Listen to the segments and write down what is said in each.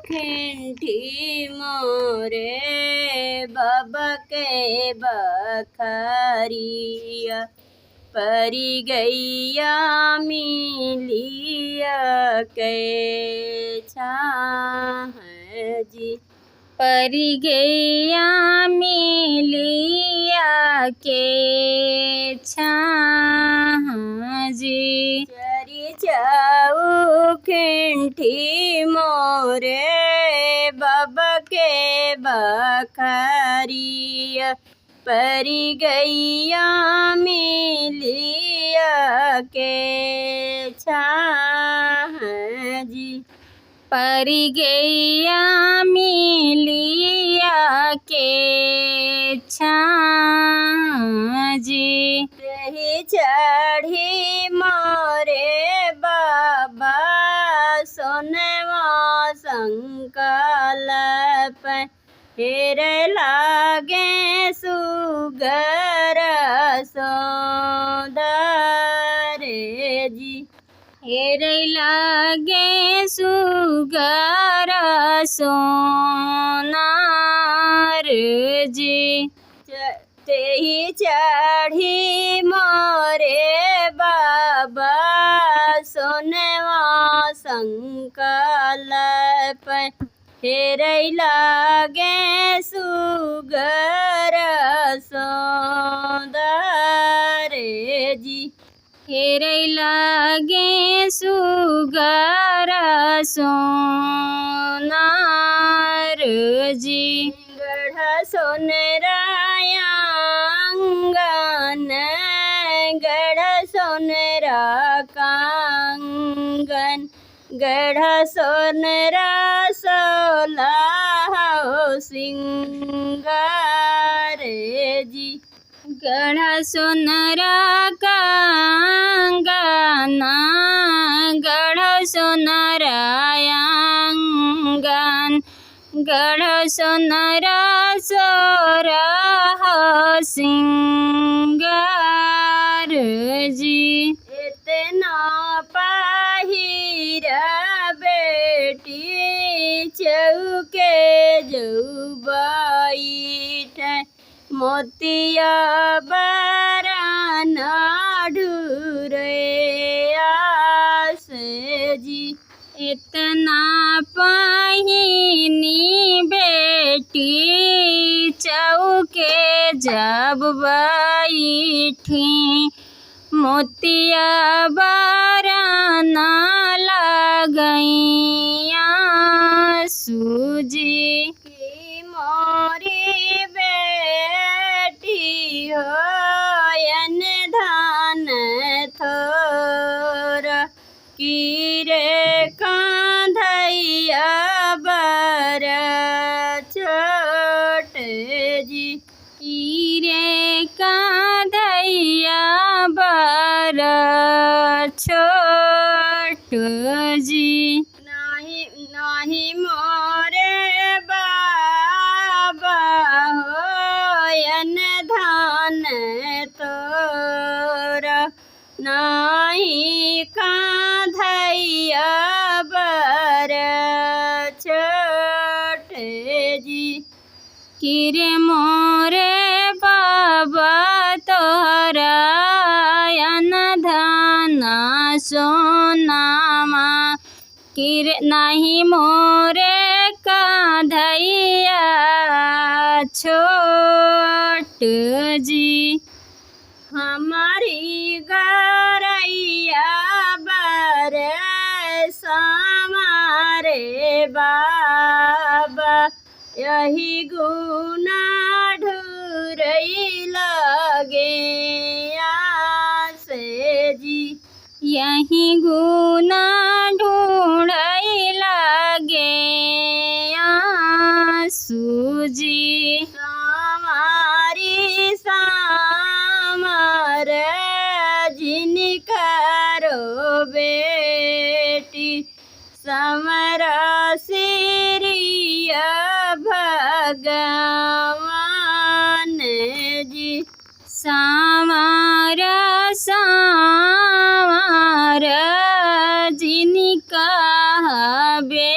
खिंठी मोरे बाबा के बखरिया परी गैया मिलिया के छाह जी परी गैया मिलिया के छाह जी चरी जाऊ खिंठी मोरे बाबा के बखरिया परी गैया मिलिया के छाह जी परी गैया मिलिया के छाह जी रही चढ़ी मोरे बाबा सोनवा संकल्प हेर लागे सुगर सोदरे जी हेर लागे सुगर सोनार जी तेही चढ़ी मोरे बाबा सोनवा संकल्प हेर लागे सुगर सोदरे जी हेर लागे सुगर सोनार जी गढ़ सोनरायांगन गढ़ सोनरा कांगन गढ़ सोनरा सोलह सिंगार जी गढ़ सोनरा कांगना गढ़ सोनरायांगन गढ़ सोनरा सोरह सिंगार जी इतना पहिरा बेटी चौके जो बैठ मोतिया बराना ढूरे आस जी इतना पहिनी बेटी चौके जब बैठी मोतिया बराना लगैया सूजी की मोरी बेटी होयन धान थोर कीरे कांधैया बर छोट जी कीरे कांधैया बर छोट जी नाही मोरे बाबा होयन धान तोरा नाही कांधैया बर छोट जी किरे मोरे बाबा तोहरा यन धाना सोनामा किर नहीं मोरे कांधैया छोट जी हमारी गरैया बर समारे बाबा यही गुना ढूरई लगे से जी यही गुना ढूंढई लगे सूजी हमारी सामर जिनकरो बेटी समरा सिरिया भगवान जी सामारा सामारा जिनका बे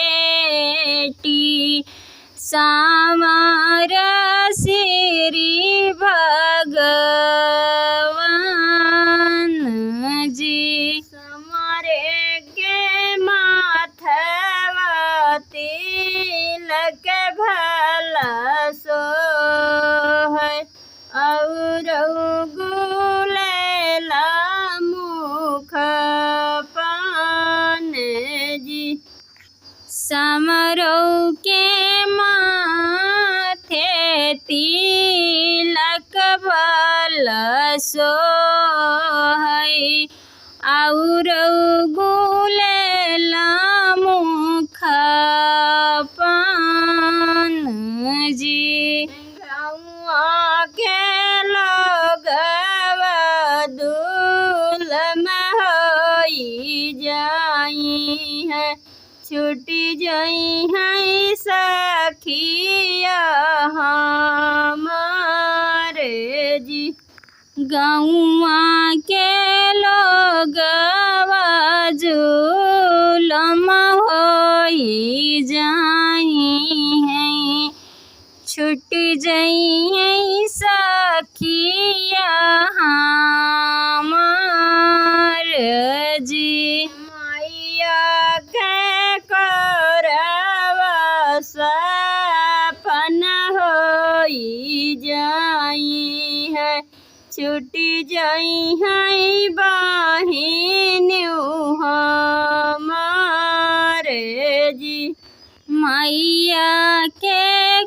सामर श्री भगवान जी। समारे के माथवा तिलक भला सोहै और गुलेला मुख पान जी। समरौ के माथे तिलक भला सोहै और गुलेला मुख पान जी। गौआ के लोगवा दुलम होई जाई है छूटी जाई है सखिया हमारे जी। गौआ के लोगवा जुलम होई जाई है छूट जाई है सखिया हमारे जी। मैया के करवा सपन होई जाई है छूटी जाई है बहिन हमारे जी। मैया के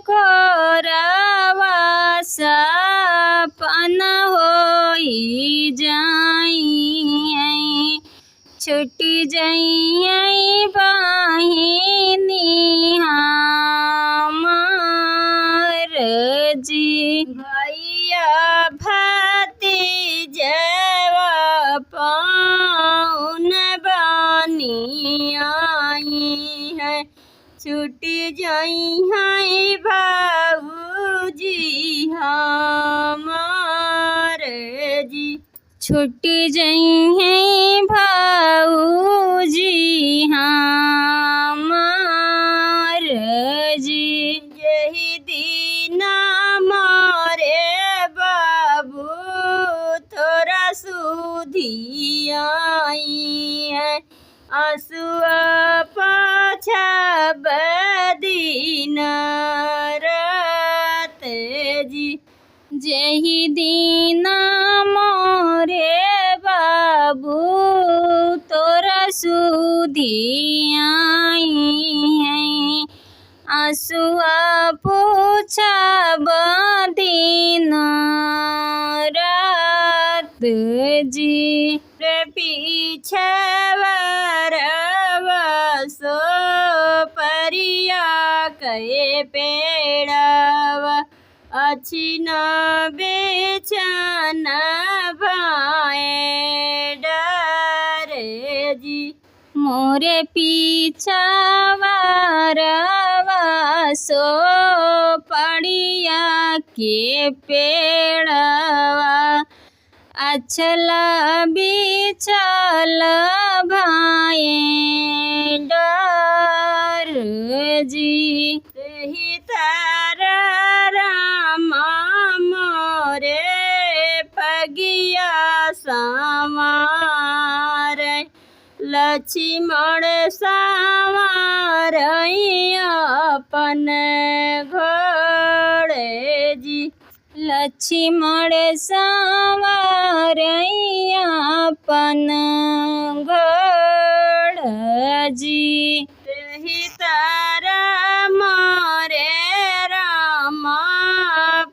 करवा सपन होई जाई है छूटी जाई है बहिनी हमारे जी। भैया भतीजवा पाउन बानी आई है छूटी जाई है भाऊजी हमारे जी। छूटी जाई है भाऊजी हमारे जी। यही दीना मारे बाबू थोड़ा सुधी आई है आंसुआ पाछा बदीन रात जी। जही दीना मोरे बाबू तोरा सुधी आई है आंसुआ पूछा बदीन रात जी। पीछे सो परिया के पेड़वा अच्छी न बेचन भाए डरे जी। मोरे पीछावा सो पड़िया के पेड़वा अछल बिछल भाए डर जी। ही तारा रामा मोरे पगिया संवार लक्ष्मण संवार अपन घोड़े जी। लक्ष्मण संवार अपन घोड़ा जी। ही तारा मारे रामा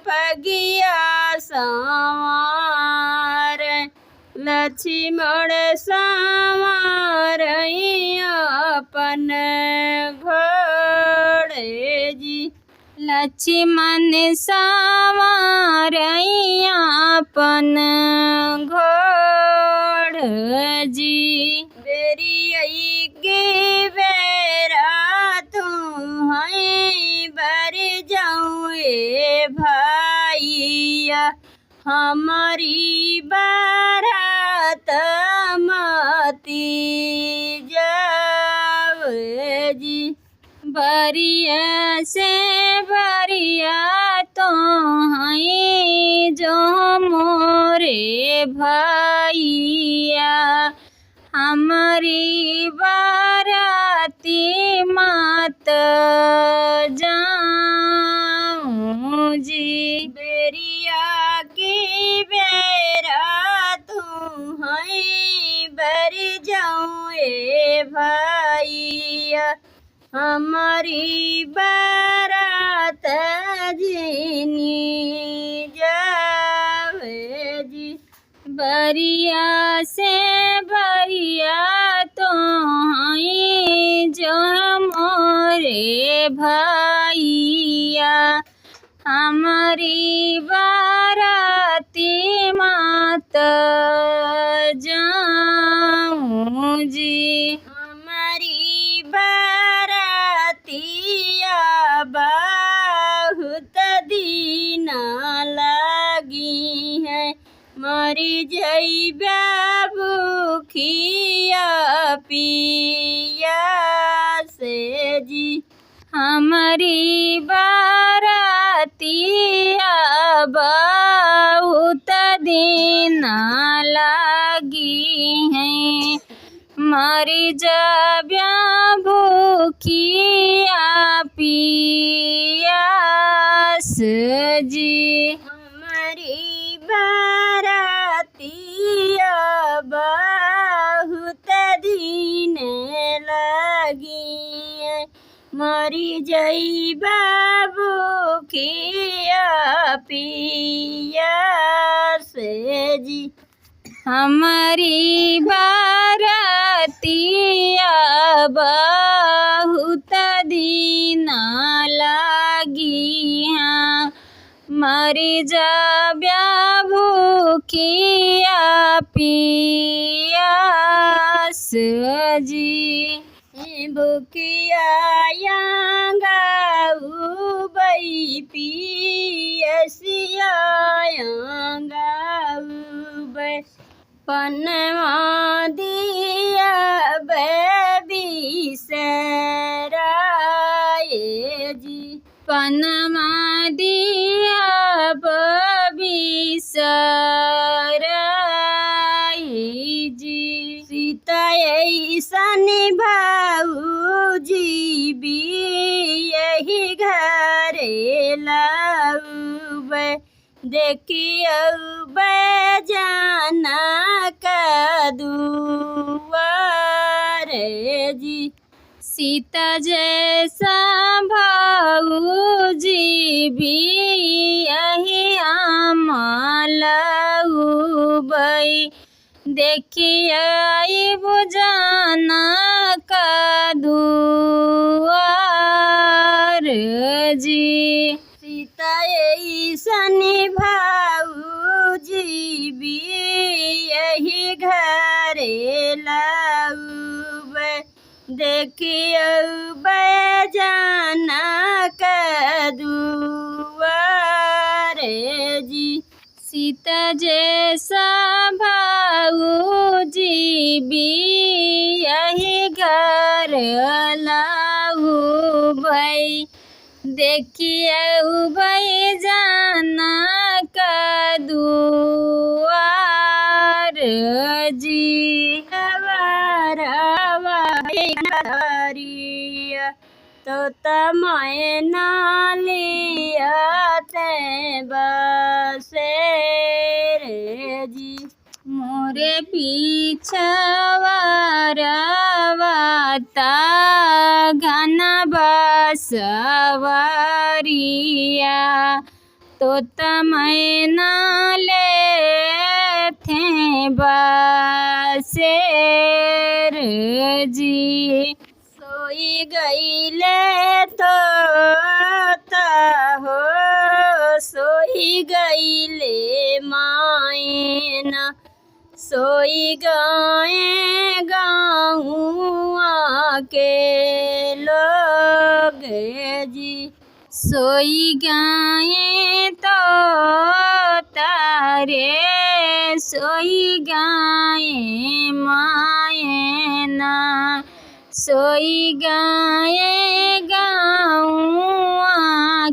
पगिया संवार लक्ष्मण संवार अपन घोड़े जी। लक्ष्मण संवार अपन घोड़ा जी। बेरी के बेरा तू है बर जाऊँ भाइया हमारी बारात मती जावे जी। बरिया से बरिया तो हैं जो मोरे भैया हमारी बाराती मत जाऊं जी। बेरिया की बेरा तू है बर जाऊं ए भैया हमारी बारात जीनी जावे जी। बरिया से बरिया तो हैं जो मोरे भैया हमारी बाराती मत जाऊं जी। हमारी बारातिया बहुत दिन लगी है मरी जइबा भूखिया पिया से जी। हमारी बारातिया बहुत दिन लगी हैं मरी जब्या भूखिया पियास जी। हमारी बारातिया बहुत दिन लगी है मरी जइबा भूखिया पियास जी। हमारी बारातिया बहुत दिन लगी हैं मरी जब्या भूखिया पियास जी। भूखिया गाऊ पियसिया गाऊ पनवा दिया बिसराए जी। पनवा दिया बिसराए जी। सीता ऐसन भाऊजी भी यही घरे लाऊबे देखियो बजाना का दुआर जी। सीता जैसा भाऊजी भी यही आमलाऊबई देखिए बुझाना का दुआर जी। सीता ऐसन भाऊजी भी यही घरे लाऊबे देखियो बजाना का दुआर जी। सीता जैसा भाऊजी भी यही घर लाऊबे देखिए भाई जाना का दुआर जी। तो तमाए नालिया ते बसे रे जी। मोरे पीछवारवाता घना बसवरिया तो तमाए नाले थे बसे रे जी। सोई गईले तो हो सोई गईले मायना सोई गाए गाँवा के लोग जी। सोई गाए तो तारे सोई गाए मायना सोई गाए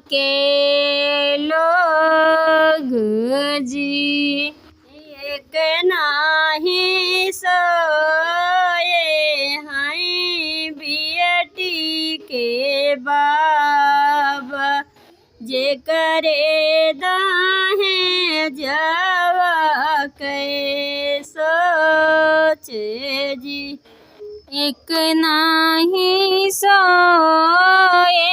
के लोग जी। एक नाही सोए हैं बेटी के बाबा, जे करे दाहें जवा के सोचे जी। एक नाही सोए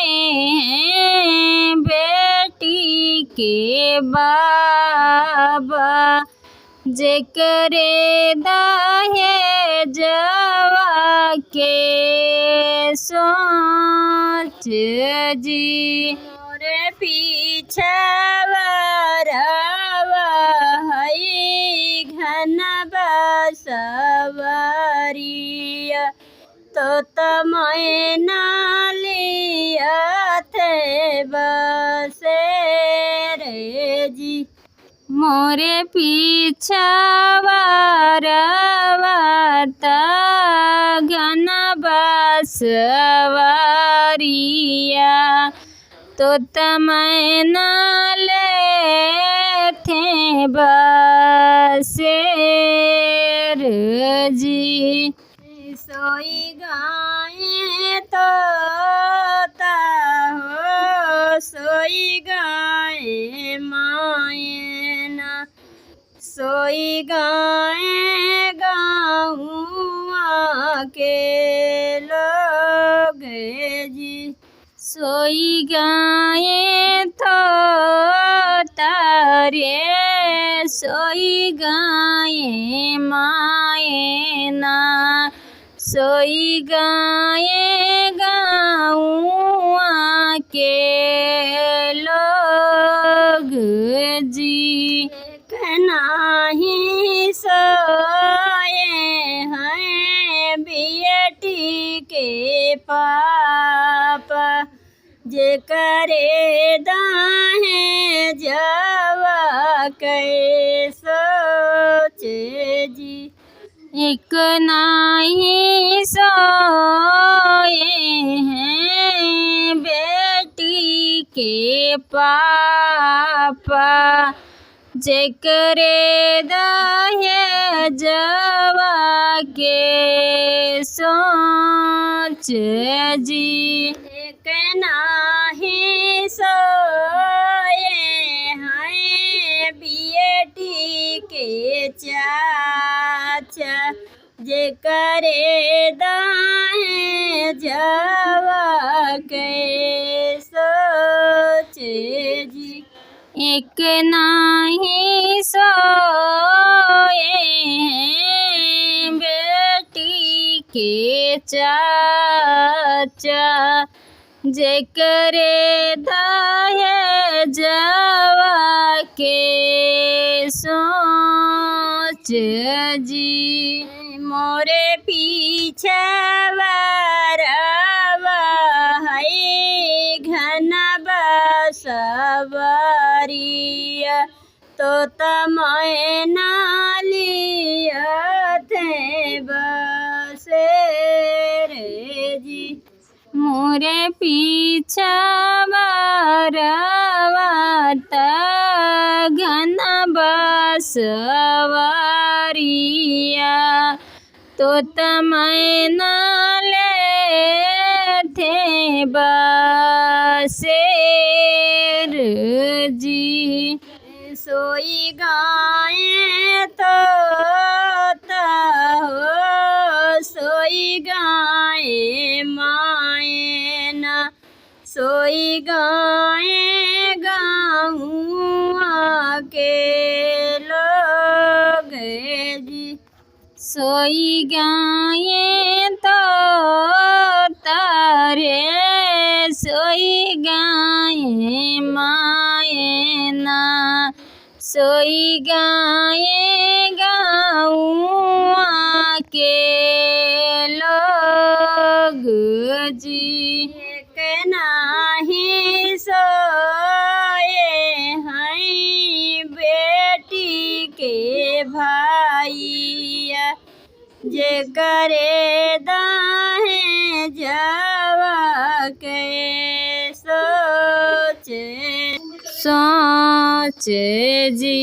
हैं बेटी के बाबा, जे करे दाहे जवा के सोच जी। मोरे पीछे वरवा हई घन बसवरिया, तो तमय नालिया थे बसे रे जी। मोरे पीछा वरवा घन बसवरिया, तो तमय नाले थे बसे रे जी। सोई गाए तो हो, सोई गाए मायना, सोई गाए गाँव के लोग जी। सोई गाए तो तारे, सोई गाए मायना, सोई गाए गाँव के लोग जी। एक नाही सोए हैं बेटी के पापा, जे करे दाहें जवा के सोचे जी। एक नाही सोए हैं बेटी के पापा, जे करे दाहे जवा के सोच जी। एक नाही सोए हैं बेटी के चाचा, जे करे दाहे जवा के सोचे जी। एक नाही सोए हैं बेटी के चाचा, जे करे दाहे जवा के सोच जी। मोरे पीछे वरवा हई घन बसवरिया, तो तमय नालिया थे बसे रे जी। मोरे पीछा वरवा घन बसवरिया, तो तमय नाले थे बसे रे जी। सोई गाए तो हो, सोई गाए मायना, सोई गाए गाँव के लोग जी। सोई गाए तो तारे, सोई गाए मायना, सोई गाए गाँव के लोग जी। एक नाही सोए हैं बेटी के भाइया, जे करे दाहें जवा के सोचे सोच जी